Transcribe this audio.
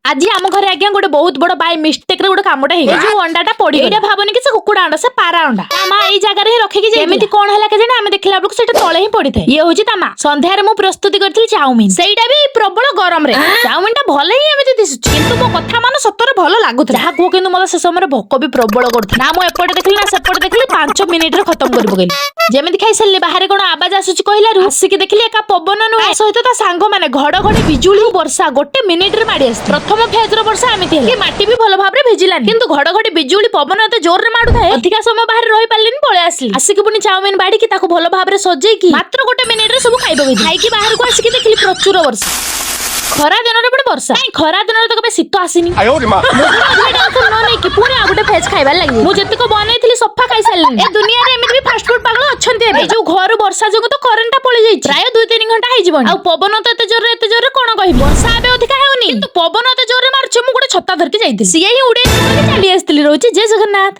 आज आम घर आज्ञा गोटे बहुत बड़ बाय मिस्टेक रे गोटे कामटा हे जो अंडाटा पड़ी एटा भाबनी कि से कुकुड़ा अंडा से पारा अंडा मां एई जगह रे रखी कि एमिति कोन हला के जाने आमे देखला बेलक सेटा तळे ही पड़ी थाए ये होची तामा संध्या रे मु प्रस्तुति करथिल चाउमीन सेइटा भी प्रबल गरम रे चाउमीन टा भले ही एमिति दिसु किंतु मो कथा मान सतरे भलो लागुत जहा को किंतु मला से समय भोक भी प्रबल करथि ना मु एपटे देखली ना सेपटे देखली 5 मिनिट रे खत्म कर पकेली जेमिति खाइ सल्ले बाहर कोन आवाज आसुची कहला रु हसी के देखली एका पवन नु सहित ता सांग माने घड़घड़ी बिजुली वर्षा गोटे मिनिट रे माडी आस प्रथम फेज रो वर्षा एमिति हे माटी भी भलो भाबरे भेजिलानी किंतु घड़घड़ी बिजुली पवन एते जोर रे माडु थाए अधिका समय बाहर रही पालिनी पळे आसली आसिक पुनी चाउमीन बाडी की ताको भलो भाबरे सजेई की मात्र गोटे मिनिट रे सब खाइबो खाइ की बाहर को आसिक देखली प्रचुर वर्षा खरा दिन रे बड़ वर्षा खरा दिन रे तो कबे शीत आसीनी आयो रे मां टेंशन न नै कि पुनी आ गोटे फेज खाइबा लागि मु जति को बनैथिली सफा खाइ सालनी ए दुनिया रे एमिति भी फास्ट फूड पागल अछंती ए जो घर वर्षा जगो तो करेंट पळे जाई प्राय 2-3 घंटा आइ जीवन आ पवन तो एते जोर कोन कहि वर्षा आबे अधिका हेउनी किंतु पवन एते जोर रे मारछ मु गोटे छत्ता धर के जाईथिली सिए ही उडे चली आस्तिली रहउची जय जगन्नाथ।